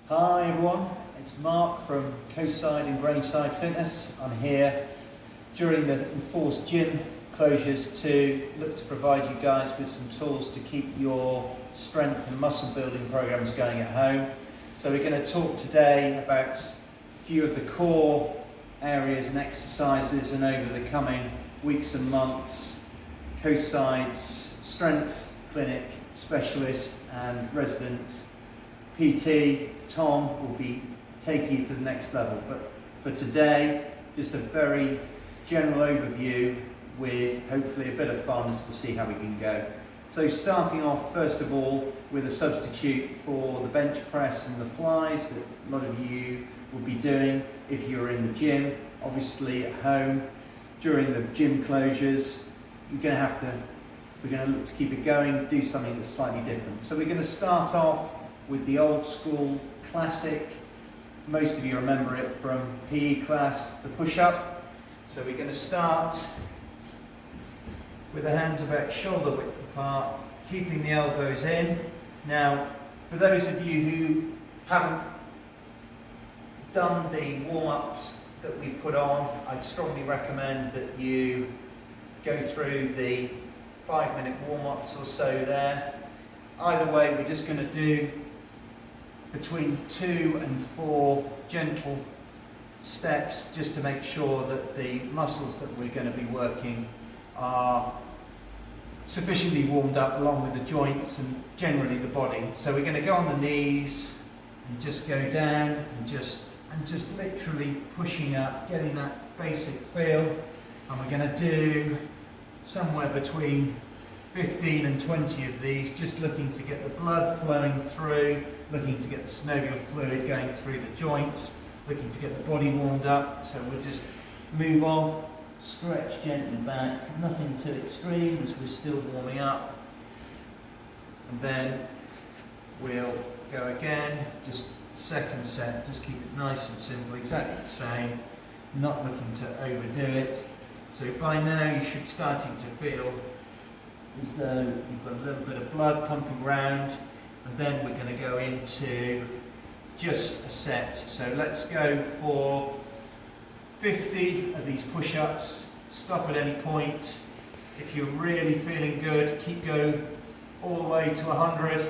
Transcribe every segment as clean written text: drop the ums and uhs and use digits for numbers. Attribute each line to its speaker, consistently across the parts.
Speaker 1: Hi everyone, it's Mark from Coastside and Grangeside Fitness. I'm here during the enforced gym closures to look to provide you guys with some tools to keep your strength and muscle building programs going at home. So we're going to talk today about a few of the core areas and exercises, and over the coming weeks and months, Coastside's strength clinic specialist and resident PT, Tom, will be taking you to the next level. But for today, just a very general overview with hopefully a bit of fun as to see how we can go. So starting off first of all with a substitute for the bench press and the flies that a lot of you will be doing if you're in the gym. Obviously at home, during the gym closures, we're going to look to keep it going, do something that's slightly different. So we're going to start off with the old school classic, most of you remember it from PE class, the push-up. So we're going to start with the hands about shoulder width apart, keeping the elbows in. Now, for those of you who haven't done the warm-ups that we put on, I'd strongly recommend that you go through the 5-minute warm-ups or so there. Either way, we're just going to do between 2 and 4 gentle steps just to make sure that the muscles that we're going to be working are sufficiently warmed up along with the joints and generally the body. So we're going to go on the knees and just go down and just literally pushing up, getting that basic feel. And we're going to do somewhere between 15 and 20 of these, just looking to get the blood flowing through, looking to get the synovial fluid going through the joints, looking to get the body warmed up. So we'll just move off, stretch gently back, nothing too extreme as we're still warming up. And then we'll go again, just second set, just keep it nice and simple, exactly the same, not looking to overdo it. So by now you should starting to feel as though you've got a little bit of blood pumping round, and then we're going to go into just a set. So let's go for 50 of these push-ups. Stop at any point. If you're really feeling good, keep going all the way to 100.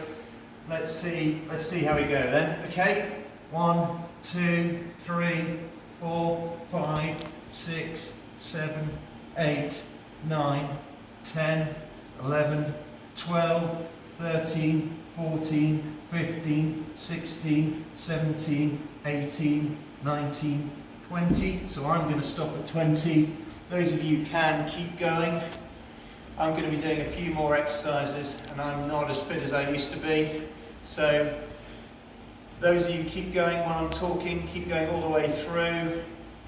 Speaker 1: Let's see how we go then. Okay, 1, 2, 3, 4, 5, 6, 7, 8, 9, 10, 11, 12, 13, 14, 15, 16, 17, 18, 19, 20. So I'm going to stop at 20. Those of you who can, keep going. I'm going to be doing a few more exercises and I'm not as fit as I used to be. So those of you keep going while I'm talking, keep going all the way through.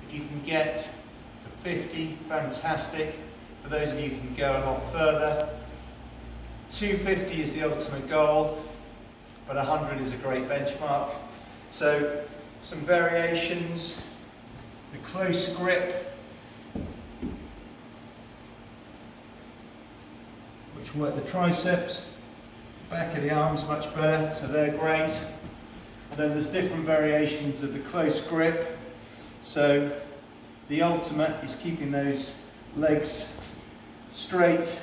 Speaker 1: If you can get to 50, fantastic. For those of you who can go a lot further, 250 is the ultimate goal, but 100 is a great benchmark. So some variations, the close grip, which work the triceps, back of the arms much better, so they're great. And then there's different variations of the close grip. So the ultimate is keeping those legs straight.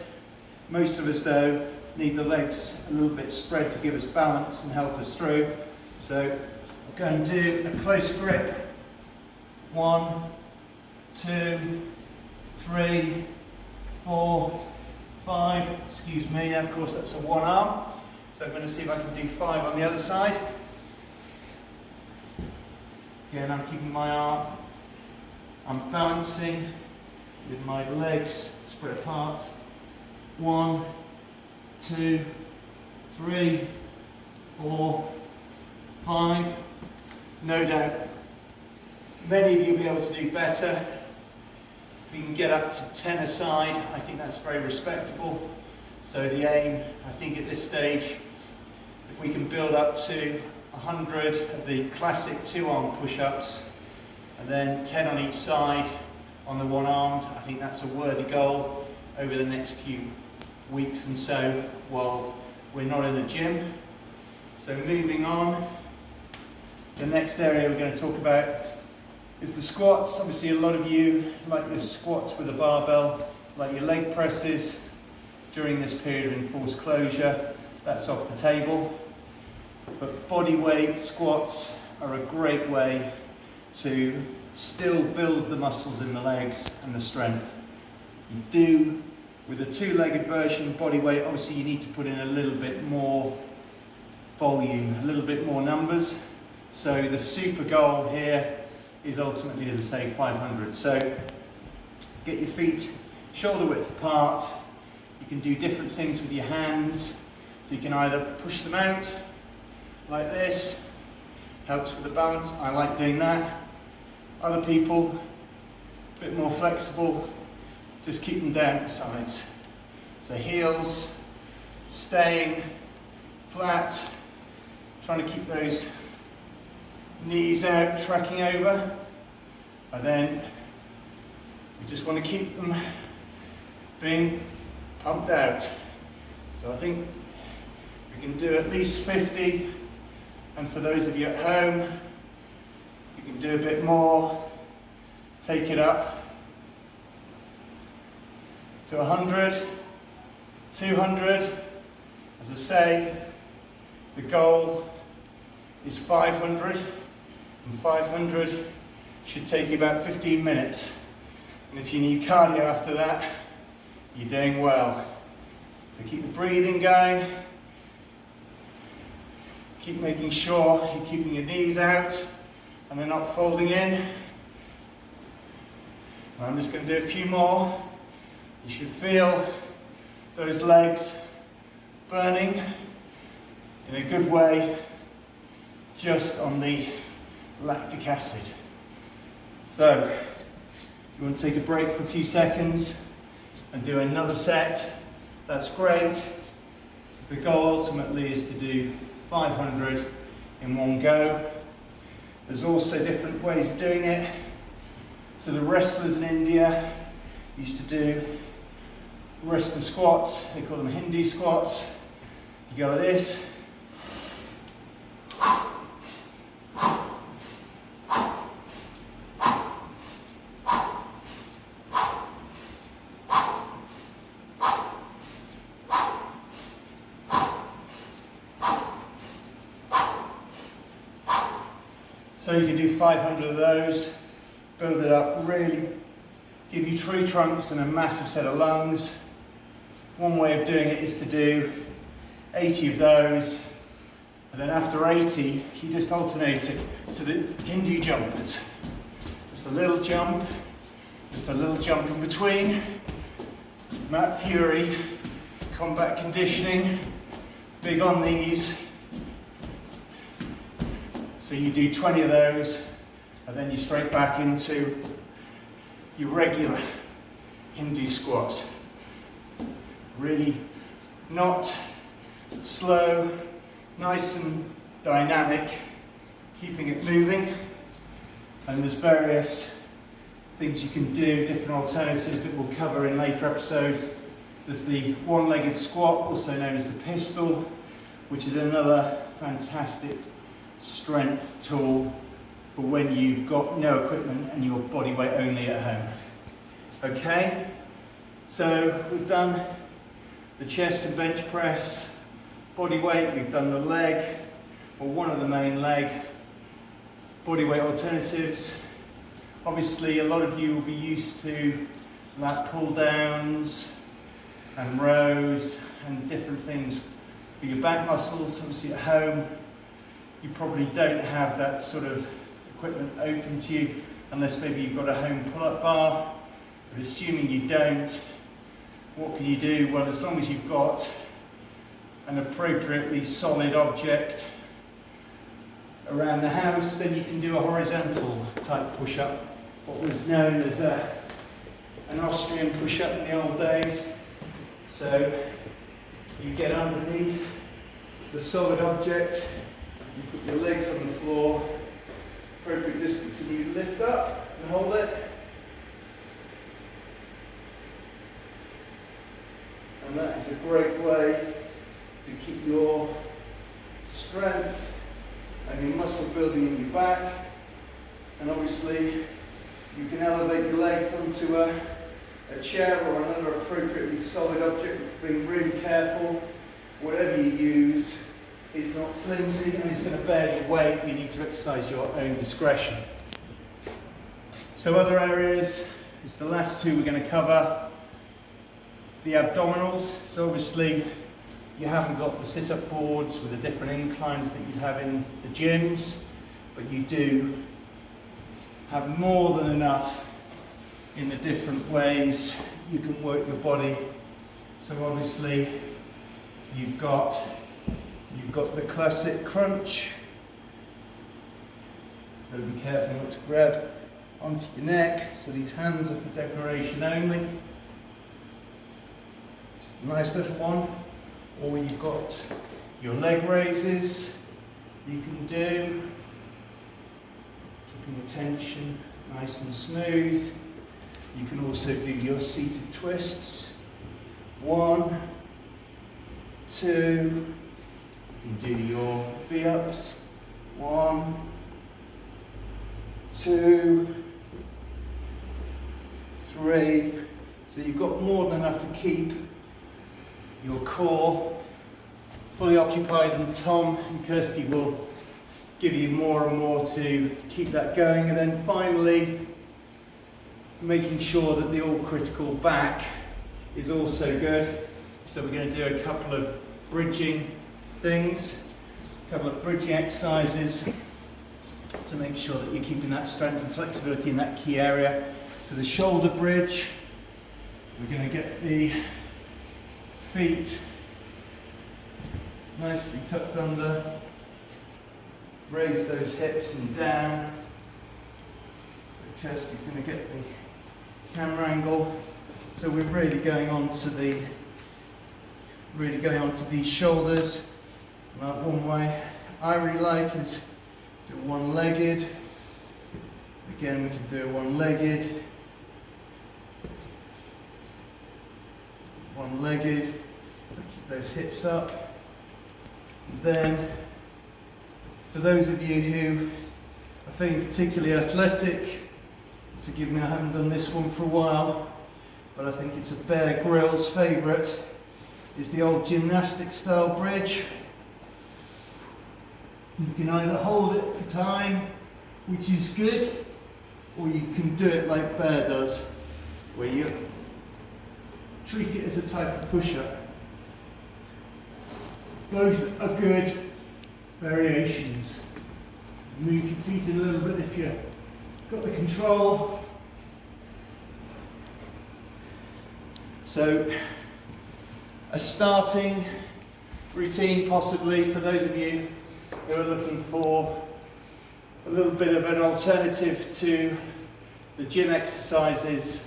Speaker 1: Most of us though need the legs a little bit spread to give us balance and help us through. So we'll go and do a close grip. 1, 2, 3, 4, 5. Excuse me, of course that's a one arm. So I'm going to see if I can do 5 on the other side. Again, I'm keeping my arm. I'm balancing with my legs spread apart. 1, 2, 3, 4, 5. No doubt many of you will be able to do better. If you can get up to 10 a side, I think that's very respectable. So the aim, I think at this stage, if we can build up to 100 of the classic 2-arm push-ups, and then 10 on each side on the one-armed, I think that's a worthy goal over the next few weeks and so while we're not in the gym. So moving on, The next area we're going to talk about is the squats. Obviously a lot of you like your squats with a barbell, like your leg presses during this period of enforced closure. That's off the table. But body weight squats are a great way to still build the muscles in the legs and the strength. You do, with a two-legged version, body weight, obviously you need to put in a little bit more volume, a little bit more numbers. So the super goal here is ultimately, as I say, 500. So get your feet shoulder width apart. You can do different things with your hands. So you can either push them out like this, helps with the balance. I like doing that. Other people, a bit more flexible, just keep them down at the sides. So heels staying flat, trying to keep those knees out, tracking over, and then we just want to keep them being pumped out. So I think we can do at least 50, and for those of you at home, you can do a bit more, take it up to 100, 200. As I say, the goal is 500, and 500 should take you about 15 minutes. And if you need cardio after that, you're doing well. So keep the breathing going. Keep making sure you're keeping your knees out and they're not folding in. And I'm just going to do a few more. You should feel those legs burning in a good way just on the lactic acid. So, you want to take a break for a few seconds and do another set, that's great. The goal ultimately is to do 500 in one go. There's also different ways of doing it. So the wrestlers in India used to do wrestler squats, they call them Hindu squats. You go like this. So you can do 500 of those, build it up, really give you tree trunks and a massive set of lungs. One way of doing it is to do 80 of those, and then after 80, you just alternate it to the Hindu jumpers. Just a little jump in between. Matt Fury, combat conditioning, big on these. So you do 20 of those, and then you're straight back into your regular Hindu squats. Really not slow, nice and dynamic, keeping it moving. And there's various things you can do, different alternatives that we'll cover in later episodes. There's the one-legged squat, also known as the pistol, which is another fantastic strength tool for when you've got no equipment and you're body weight only at home. Okay, so we've done the chest and bench press, body weight, we've done the leg, or one of the main leg, body weight alternatives. Obviously a lot of you will be used to lat pull downs and rows and different things for your back muscles. Obviously at home you probably don't have that sort of equipment open to you unless maybe you've got a home pull-up bar, but assuming you don't, what can you do? Well, as long as you've got an appropriately solid object around the house, then you can do a horizontal type push-up, what was known as an Austrian push-up in the old days. So you get underneath the solid object, you put your legs on the floor, appropriate distance, and you lift up and hold it. And that is a great way to keep your strength and
Speaker 2: Again, muscle building in your back. And obviously, you can elevate your legs onto a chair or another appropriately solid object, being really careful. Whatever you use is not flimsy and is going to bear your weight. You need to exercise your own discretion. So other areas is the last two we're going to cover. The abdominals. So obviously you haven't got the sit-up boards with the different inclines that you'd have in the gyms, but you do have more than enough in the different ways you can work your body. So obviously you've got the classic crunch. Got to be careful not to grab onto your neck. So these hands are for decoration only. Just a nice little one. Or you've got your leg raises you can do. Keeping the tension nice and smooth. You can also do your seated twists. 1, 2. You can do your V-ups. 1, 2, 3. So you've got more than enough to keep your core fully occupied, and Tom and Kirsty will give you more and more to keep that going. And then finally, making sure that the all-critical back is also good. So we're going to do a couple of bridging things, a couple of bridging exercises to make sure that you're keeping that strength and flexibility in that key area. So the shoulder bridge, we're going to get the feet nicely tucked under, raise those hips and down. So Kirsty's going to get the camera angle. So we're really going on to these shoulders. Now, one way I really like is do one-legged. Again, we can do one-legged. One-legged. Keep those hips up. And then, for those of you who are feeling particularly athletic, forgive me, I haven't done this one for a while, but I think it's a Bear Grylls favourite, is the old gymnastic style bridge. You can either hold it for time, which is good, or you can do it like Bear does, where you treat it as a type of push-up. Both are good variations. Move your feet a little bit if you've got the control. So, a starting routine possibly for those of you who are looking for a little bit of an alternative to the gym exercises,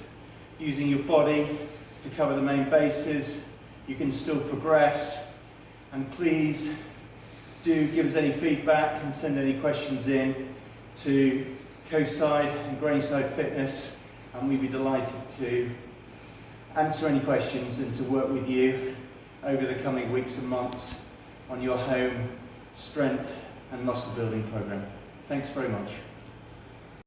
Speaker 2: using your body to cover the main bases. You can still progress, and please do give us any feedback and send any questions in to Coastside and Grangeside Fitness, and we'd be delighted to answer any questions and to work with you over the coming weeks and months on your home strength and muscle building program. Thanks very much.